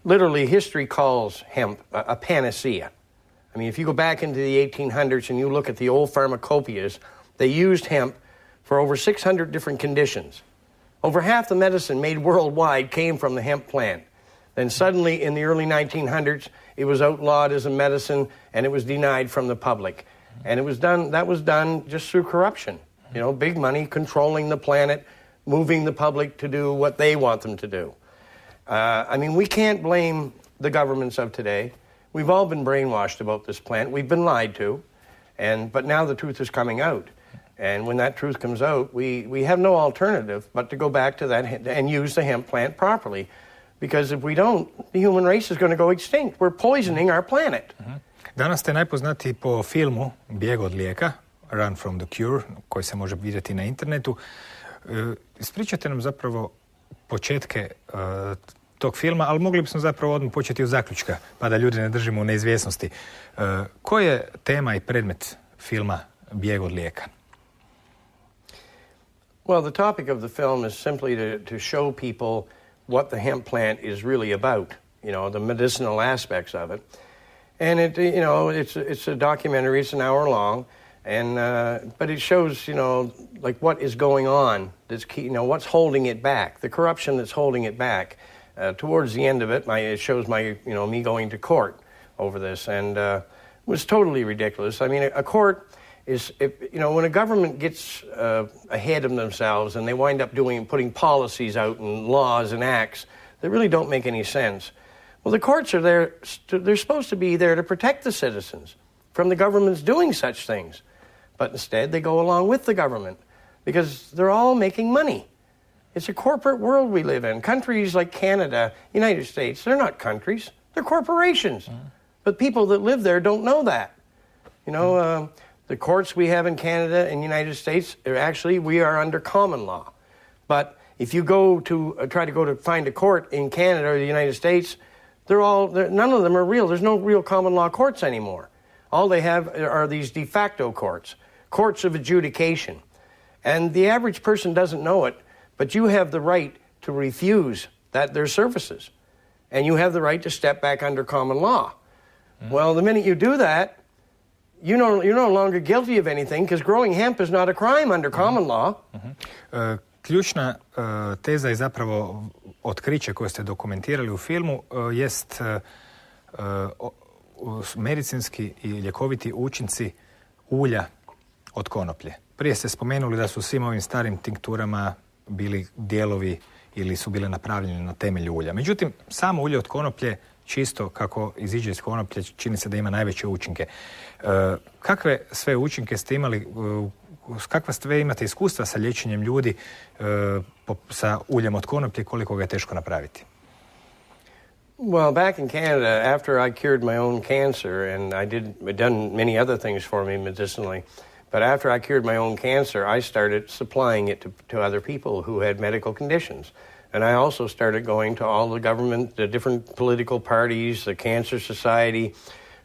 literally history calls hemp a panacea. I mean, if you go back into the 1800s and you look at the old pharmacopoeias, they used hemp for over 600 different conditions. Over half the medicine made worldwide came from the hemp plant. Then suddenly in the early 1900s, it was outlawed as a medicine and it was denied from the public. And that was done just through corruption. You know, big money controlling the planet, moving the public to do what they want them to do. I mean, we can't blame the governments of today. We've all been brainwashed about this plant. We've been lied to. But now the truth is coming out. And when that truth comes out, we have no alternative but to go back to that and use the hemp plant properly. Because if we don't, the human race is going to go extinct. We're poisoning our planet. Danas ste najpoznatiji po filmu Bijeg od lijeka, Run from the Cure, koji se može vidjeti na internetu. Ispričajte nam zapravo početke tog filma, ali mogli bismo zapravo odmah početi od zaključka, pa da ljudi ne držimo u neizvjesnosti. Koja je tema i predmet filma Bijeg od lijeka? Well, the topic of the film is simply to show people what the hemp plant is really about, the medicinal aspects of it. And it's a documentary, it's an hour long, but it shows, like what is going on, that's key, what's holding it back, the corruption that's holding it back. Towards the end of it, it shows me going to court over this, and it was totally ridiculous. I mean, a court is, when a government gets ahead of themselves and they wind up putting policies out and laws and acts that really don't make any sense. Well, the courts are there, they're supposed to be there to protect the citizens from the government's doing such things. But instead, they go along with the government because they're all making money. It's a corporate world we live in. Countries like Canada, United States, they're not countries, they're corporations. But people that live there don't know that. The courts we have in Canada and United States, we are under common law. But if you go to try to find a court in Canada or the United States, none of them are real. There's no real common law courts anymore. All they have are these de facto courts of adjudication. And the average person doesn't know it, but you have the right to refuse their services. And you have the right to step back under common law. Well, the minute you do that, you're no longer guilty of anything because growing hemp is not a crime under common law. Ključna teza je zapravo otkriće koje ste dokumentirali u filmu jest medicinski i ljekoviti učinci ulja od konoplje. Prije ste spomenuli da su svim ovim starim tinkturama bili dijelovi ili su bile napravljene na temelju ulja. Međutim, samo ulje od konoplje, čisto kako iziđe iz konoplje, čini se da ima najveće učinke. Kakve sve učinke ste imali, kakva sve imate iskustva sa liječenjem ljudi sa uljem od konoplje, koliko ga je teško napraviti? Well, back in Canada, after I cured my own cancer, and I'd done many other things for me medicinally, but after I cured my own cancer, I started supplying it to other people who had medical conditions. And I also started going to all the different political parties, the Cancer Society,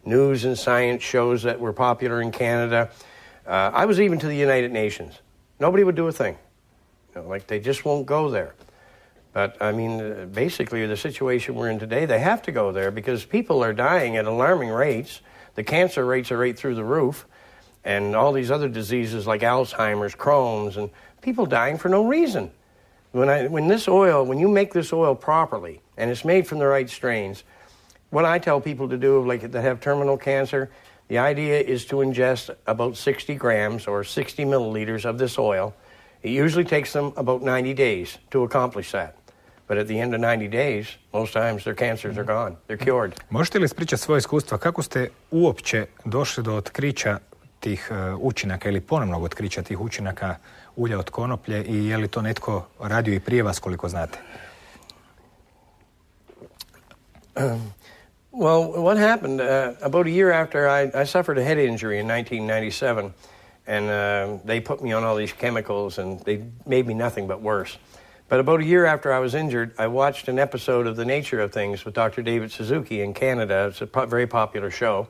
news and science shows that were popular in Canada. I was even to the United Nations. Nobody would do a thing. They just won't go there. But, basically, the situation we're in today, they have to go there because people are dying at alarming rates. The cancer rates are right through the roof. And all these other diseases like Alzheimer's, Crohn's, and people dying for no reason. When you make this oil properly, and it's made from the right strains, what I tell people to do, that have terminal cancer, the idea is to ingest about 60 grams or 60 milliliters of this oil. It usually takes them about 90 days to accomplish that. But at the end of 90 days, most times their cancers are gone. They're cured. Možete li ispričati svoje iskustva? Kako ste uopće došli do otkrića tih učinaka ili ponovnog otkrića tih učinaka ulja od konoplje i je li to netko radio i prije vas koliko znate? Well, what happened, about a year after I suffered a head injury in 1997, and they put me on all these chemicals and they made me nothing but worse. But about a year after I was injured, I watched an episode of The Nature of Things with Dr. David Suzuki in Canada. It's a very popular show.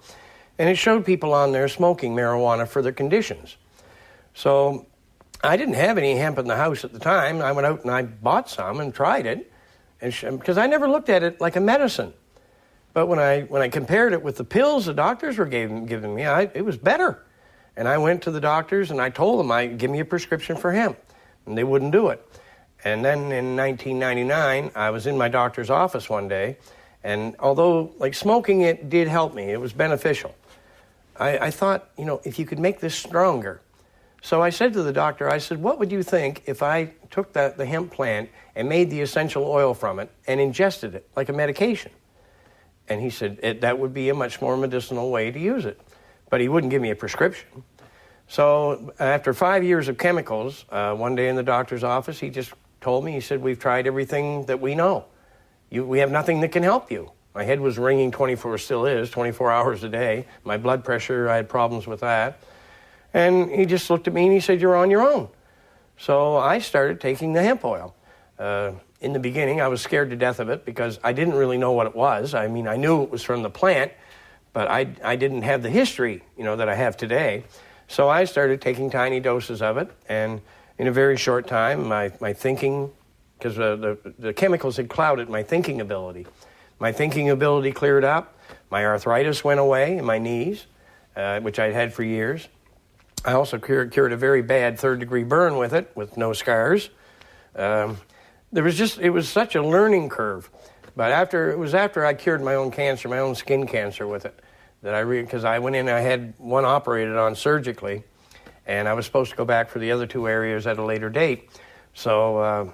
And it showed people on there smoking marijuana for their conditions. So I didn't have any hemp in the house at the time. I went out and I bought some and tried it, because I never looked at it like a medicine. But when I compared it with the pills the doctors were giving me, it was better. And I went to the doctors and I told them, give me a prescription for hemp. And they wouldn't do it. And then in 1999, I was in my doctor's office one day, and although smoking it did help me, it was beneficial. I thought, if you could make this stronger. So I said to the doctor, what would you think if I took the hemp plant and made the essential oil from it and ingested it like a medication? And he said that would be a much more medicinal way to use it. But he wouldn't give me a prescription. So after 5 years of chemicals, one day in the doctor's office, he just told me, he said, we've tried everything that we know. We have nothing that can help you. My head was ringing 24 hours a day. My blood pressure, I had problems with that. And he just looked at me and he said, you're on your own. So I started taking the hemp oil. In the beginning, I was scared to death of it because I didn't really know what it was. I knew it was from the plant, but I didn't have the history, that I have today. So I started taking tiny doses of it, and in a very short time. My thinking, because the chemicals had clouded my thinking ability. My thinking ability cleared up. My arthritis went away in my knees, which I'd had for years. I also cured a very bad third-degree burn with it, with no scars. It was such a learning curve. But after I cured my own cancer, my own skin cancer with it, that because I went in, I had one operated on surgically, and I was supposed to go back for the other 2 areas at a later date. So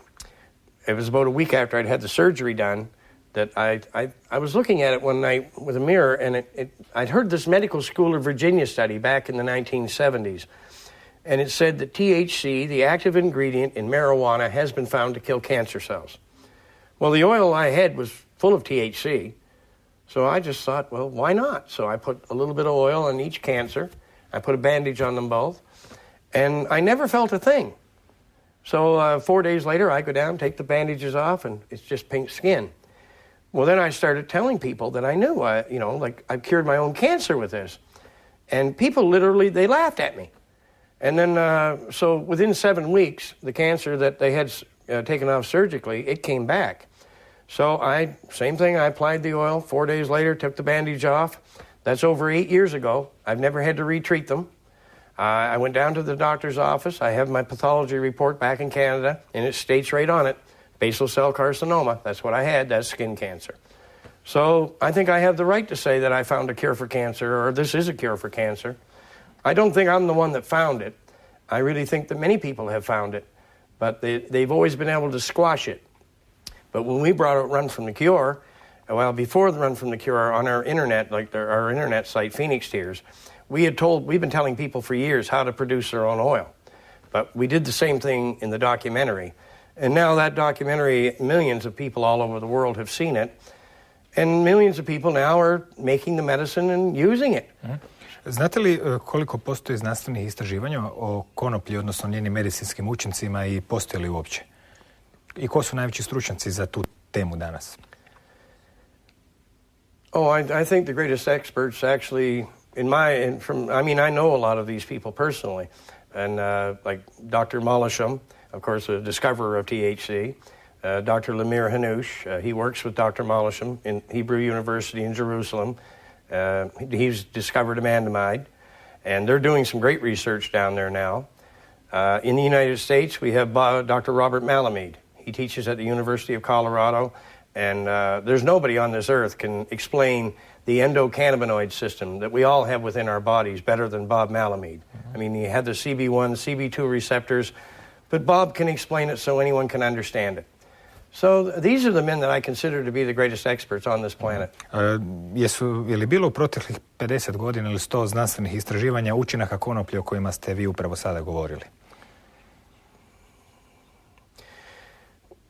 it was about a week after I'd had the surgery done that I was looking at it one night with a mirror, and I'd heard this Medical School of Virginia study back in the 1970s, and it said that THC, the active ingredient in marijuana, has been found to kill cancer cells. Well, the oil I had was full of THC, so I just thought, well, why not? So I put a little bit of oil on each cancer. I put a bandage on them both, and I never felt a thing. So 4 days later, I go down, take the bandages off, and it's just pink skin. Well, then I started telling people that I knew, I cured my own cancer with this. And people literally, they laughed at me. And then, so within 7 weeks, the cancer that they had taken off surgically, it came back. So same thing, I applied the oil. 4 days later, took the bandage off. That's over 8 years ago. I've never had to retreat them. I went down to the doctor's office. I have my pathology report back in Canada, and it states right on it, basal cell carcinoma. That's what I had. That's skin cancer. So I think I have the right to say that I found a cure for cancer, or this is a cure for cancer. I don't think I'm the one that found it. I really think that many people have found it, but they've always been able to squash it. But when we brought out Run from the Cure, well, before the Run from the Cure, on our internet, like our internet site, Phoenix Tears, we've been telling people for years how to produce their own oil. But we did the same thing in the documentary. And now that documentary, millions of people all over the world have seen it. And millions of people now are making the medicine and using it. Znate li koliko postoji znanstvenih istraživanja o konoplji, odnosno njenim medicinskim učincima, i postoje li uopće? I ko su najveći stručnjaci za tu temu danas? I think the greatest experts actually, I know a lot of these people personally. And like Dr. Malasham, of course, a discoverer of THC. Dr. Lemire Hanoush, he works with Dr. Malasham in Hebrew University in Jerusalem. He's discovered anandamide, and they're doing some great research down there now. In the United States, we have Dr. Robert Malamud. He teaches at the University of Colorado, and there's nobody on this earth can explain the endocannabinoid system that we all have within our bodies better than Bob Malamud. I mean, he had the CB1, CB2 receptors, but Bob can explain it so anyone can understand it. So these are the men that I consider to be the greatest experts on this planet. Je li bilo u proteklih 50 godina ili 100 znanstvenih istraživanja učinaka konoplje o kojima ste vi upravo sada govorili?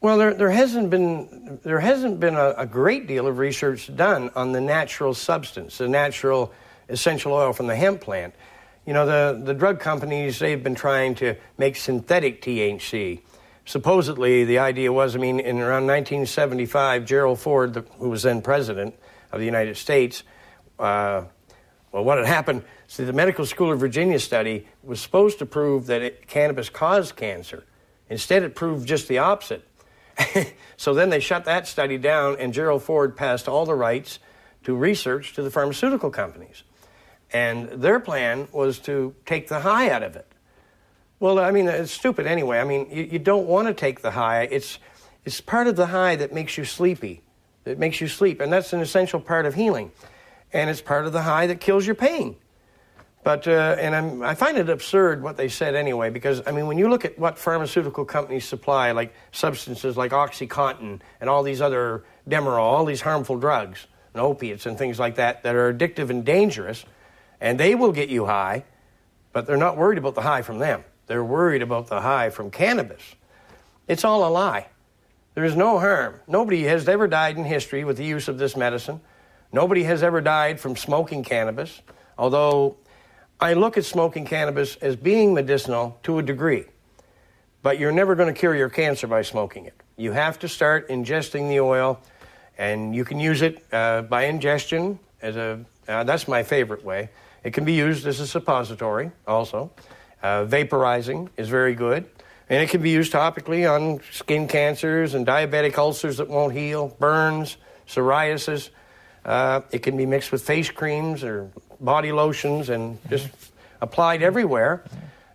Well, there hasn't been a great deal of research done on the natural substance, the natural essential oil from the hemp plant. You know, the drug companies, they've been trying to make synthetic THC. Supposedly, the idea was, in around 1975, Gerald Ford, who was then president of the United States, what had happened, the Medical School of Virginia study was supposed to prove that cannabis caused cancer. Instead, it proved just the opposite. So then they shut that study down, and Gerald Ford passed all the rights to research to the pharmaceutical companies. And their plan was to take the high out of it. Well, it's stupid anyway. You don't want to take the high. It's part of the high that makes you sleepy. That makes you sleep, and that's an essential part of healing. And it's part of the high that kills your pain. But I find it absurd what they said anyway, because when you look at what pharmaceutical companies supply, like substances like OxyContin and all these other Demerol, all these harmful drugs and opiates and things like that are addictive and dangerous, and they will get you high, but they're not worried about the high from them. They're worried about the high from cannabis. It's all a lie. There is no harm. Nobody has ever died in history with the use of this medicine. Nobody has ever died from smoking cannabis, although I look at smoking cannabis as being medicinal to a degree. But you're never going to cure your cancer by smoking it. You have to start ingesting the oil, and you can use it by ingestion. That's my favorite way. It can be used as a suppository also. Vaporizing is very good. And it can be used topically on skin cancers and diabetic ulcers that won't heal, burns, psoriasis. It can be mixed with face creams or body lotions and just applied everywhere.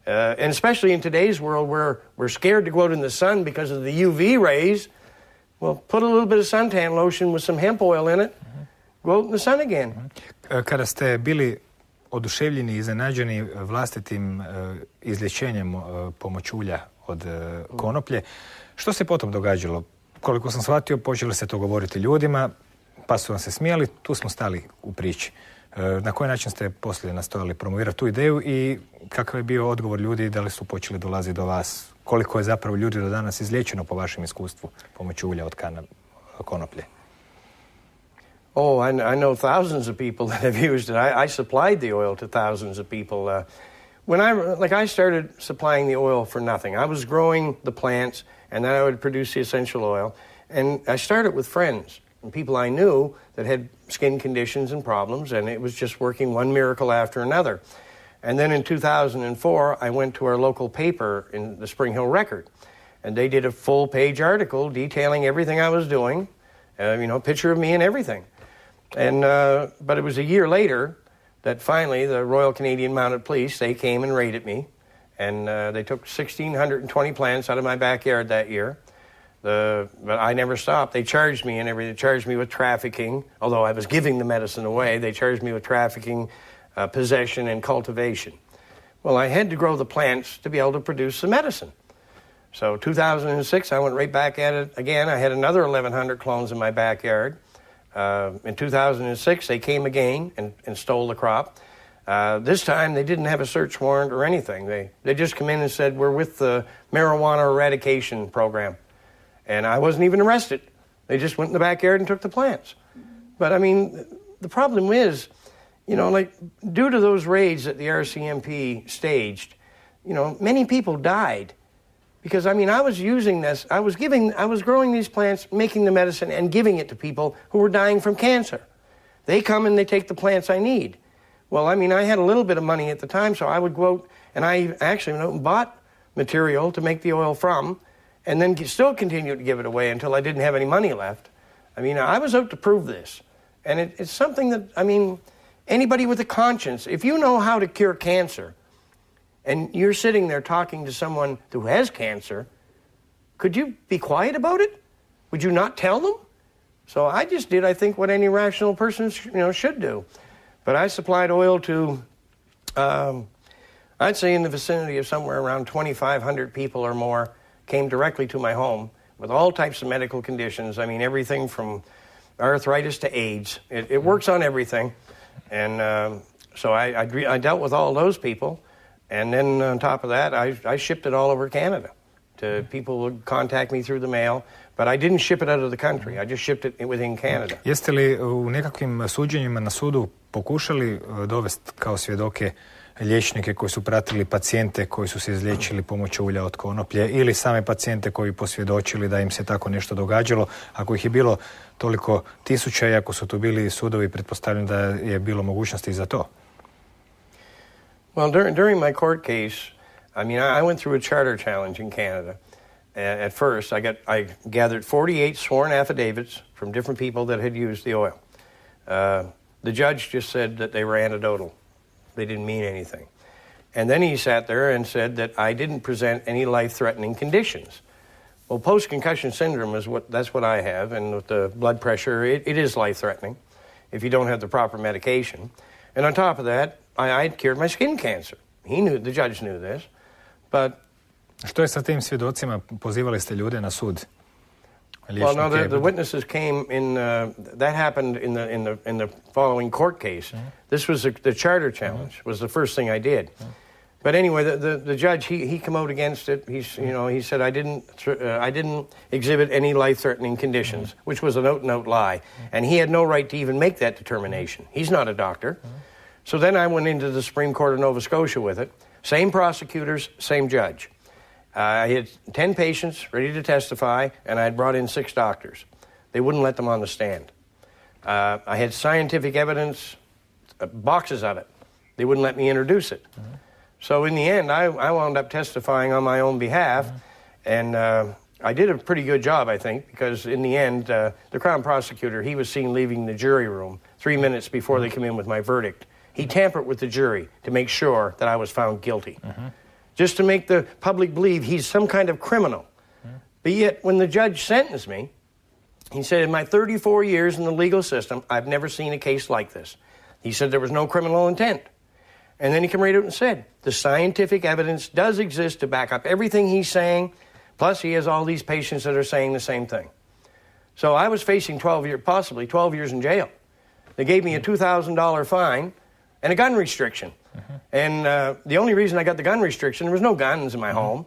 And especially in today's world where we're scared to go out in the sun because of the UV rays, well, put a little bit of suntan lotion with some hemp oil in it, go out in the sun again. Kada ste bili oduševljeni i iznenađeni vlastitim izlječenjem pomoćulja od konoplje, što se potom događalo? Koliko sam shvatio, počeli ste to govoriti ljudima, pa su vam se smijali, tu smo stali u priči. Na koji način ste poslije nastojali promovirati tu ideju i kakav je bio odgovor ljudi, da li su počeli dolaziti do vas? Koliko je zapravo ljudi do danas izliječeno po vašem iskustvu pomoću ulja od konoplje? Oh, I know thousands of people that have used it. I supplied the oil to thousands of people. I started supplying the oil for nothing. I was growing the plants, and then I would produce the essential oil. And I started with friends and people I knew that had skin conditions and problems, and it was just working one miracle after another. And then in 2004, I went to our local paper in the Spring Hill Record, and they did a full-page article detailing everything I was doing, a picture of me and everything. And but it was a year later that finally the Royal Canadian Mounted Police, they came and raided me, and they took 1,620 plants out of my backyard that year. But I never stopped. They charged me and everything. They charged me with trafficking, although I was giving the medicine away. They charged me with trafficking, possession, and cultivation. Well, I had to grow the plants to be able to produce the medicine. So 2006, I went right back at it again. I had another 1,100 clones in my backyard. In 2006, they came again and stole the crop. This time, they didn't have a search warrant or anything. They just come in and said, we're with the marijuana eradication program. And I wasn't even arrested. They just went in the backyard and took the plants. But, I mean, the problem is, due to those raids that the RCMP staged, many people died. Because, I was using this, I was growing these plants, making the medicine, and giving it to people who were dying from cancer. They come and they take the plants I need. Well, I had a little bit of money at the time, so I would go out, and I actually went out and bought material to make the oil from, and then still continued to give it away until I didn't have any money left. I was out to prove this. And it's something that, anybody with a conscience, if you know how to cure cancer, and you're sitting there talking to someone who has cancer, could you be quiet about it? Would you not tell them? So I just did, I think, what any rational person should do. But I supplied oil to, I'd say in the vicinity of somewhere around 2,500 people or more came directly to my home with all types of medical conditions. Everything from arthritis to AIDS. It works on everything. And so I dealt with all those people. And then on top of that, I shipped it all over Canada. People would contact me through the mail, but I didn't ship it out of the country. I just shipped it within Canada. Jeste li u nekakvim suđenjima na sudu pokušali dovesti kao svjedoke liječnike koji su pratili pacijente koji su se izliječili pomoću ulja od konoplje ili same pacijente koji posvjedočili da im se tako nešto događalo? Ako ih je bilo toliko tisuća i ako su tu bili sudovi, pretpostavljam da je bilo mogućnosti i za to. Well, during my court case, I went through a charter challenge in Canada. At first, I gathered 48 sworn affidavits from different people that had used the oil. The judge just said that they were anecdotal. They didn't mean anything. And then he sat there and said that I didn't present any life-threatening conditions. Well, post-concussion syndrome that's what I have, and with the blood pressure, it is life-threatening if you don't have the proper medication. And on top of that, I cured my skin cancer. The judge knew this, but... Što je sa tim svjedocima? Pozivali ste ljude na sud? Well, no, the witnesses came in. That happened in the following court case. Mm-hmm. This was the charter challenge. Was the first thing I did. Mm-hmm. But anyway, the judge he came out against it. He said I didn't exhibit any life-threatening conditions, mm-hmm. which was an out-and-out lie, mm-hmm. and he had no right to even make that determination. He's not a doctor. Mm-hmm. So then I went into the Supreme Court of Nova Scotia with it. Same prosecutors, same judge. I had 10 patients ready to testify, and I had brought in 6 doctors. They wouldn't let them on the stand. I had scientific evidence, boxes of it. They wouldn't let me introduce it. Mm-hmm. So in the end, I wound up testifying on my own behalf, and I did a pretty good job, I think, because in the end, the Crown prosecutor, he was seen leaving the jury room 3 minutes before they come in with my verdict. He tampered with the jury to make sure that I was found guilty, just to make the public believe he's some kind of criminal. But yet, when the judge sentenced me, he said, in my 34 years in the legal system, I've never seen a case like this. He said there was no criminal intent. And then he came right out and said, the scientific evidence does exist to back up everything he's saying, plus he has all these patients that are saying the same thing. So I was facing possibly 12 years in jail. They gave me a $2,000 fine and a gun restriction. And the only reason I got the gun restriction, there was no guns in my home,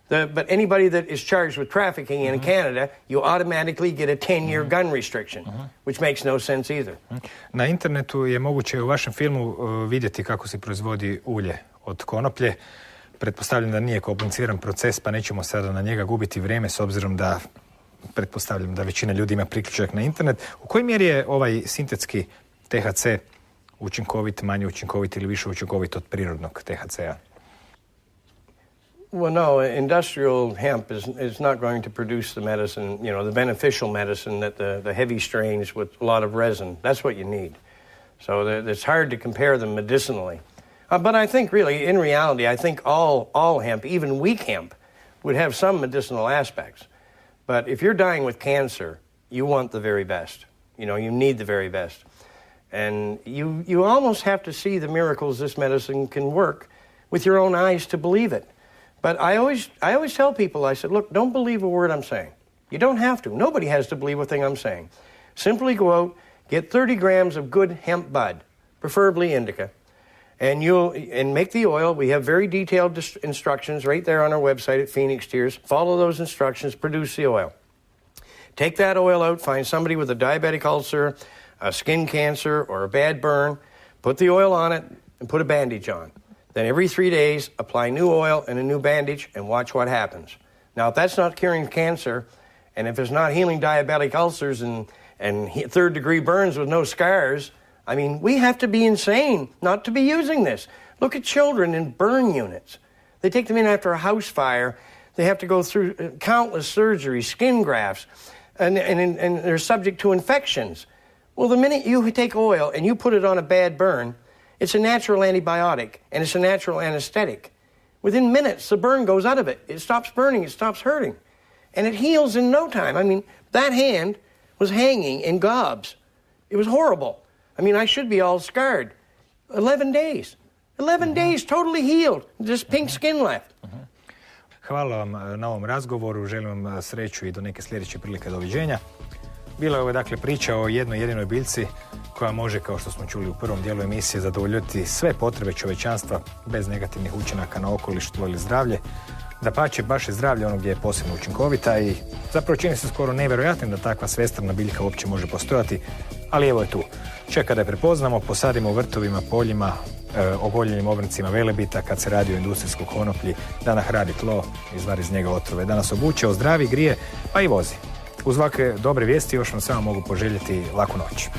but anybody that is charged with trafficking in Canada, you automatically get a 10-year gun restriction, which makes no sense either. Na internetu je moguće u vašem filmu vidjeti kako se proizvodi ulje od konoplje. Pretpostavljam da nije kompliciran proces, pa nećemo sada na njega gubiti vrijeme, s obzirom da pretpostavljam da većina ljudi ima priključak na internet. U kojoj mjeri je ovaj sintetski THC učinkovit, manje učinkovit ili više učinkovit od prirodnog THC-a? Well, no, industrial hemp is not going to produce the medicine, the beneficial medicine that the heavy strains with a lot of resin, that's what you need. So it's hard to compare them medicinally. But I think really, in reality, I think all hemp, even weak hemp, would have some medicinal aspects. But if you're dying with cancer, you want the very best. You need the very best. And you almost have to see the miracles this medicine can work with your own eyes to believe it. But I always tell people, I said, look, don't believe a word I'm saying. You don't have to. Nobody has to believe a thing I'm saying. Simply go out, get 30 grams of good hemp bud, preferably indica, and make the oil. We have very detailed instructions right there on our website at Phoenix Tears. Follow those instructions, produce the oil. Take that oil out, find somebody with a diabetic ulcer, a skin cancer, or a bad burn, put the oil on it, and put a bandage on. Then every 3 days, apply new oil and a new bandage and watch what happens. Now, if that's not curing cancer, and if it's not healing diabetic ulcers and third-degree burns with no scars, I mean, we have to be insane not to be using this. Look at children in burn units. They take them in after a house fire. They have to go through countless surgeries, skin grafts, and they're subject to infections. Well, the minute you take oil and you put it on a bad burn, it's a natural antibiotic, and it's a natural anesthetic. Within minutes, the burn goes out of it. It stops burning, it stops hurting. And it heals in no time. I mean, that hand was hanging in gobs. It was horrible. I mean, I should be all scarred. 11 days. 11 days, totally healed. Just pink skin left. Hvala vam na ovom razgovoru, želim vam sreću i do neke sljedeće prilike. Doviđenja. Bila je ovo dakle priča o jednoj jedinoj biljci koja može, kao što smo čuli u prvom dijelu emisije, zadovoljiti sve potrebe čovečanstva bez negativnih učinaka na okoliš, tlo ili zdravlje. Dapače, baš je zdravlje ono gdje je posebno učinkovita i zapravo čini se skoro nevjerojatnim da takva svestrana biljka uopće može postojati, ali evo je tu. Čeka da je prepoznamo, posadimo u vrtovima, poljima, ogoljenim obrncima velebita kad se radi o industrijskoj konoplji, da nahrani tlo, izvari iz njega otrove, da nas obuče, ozdravi, grije, pa i vozi. Uz ovakve dobre vijesti još vam samo mogu poželjeti laku noć.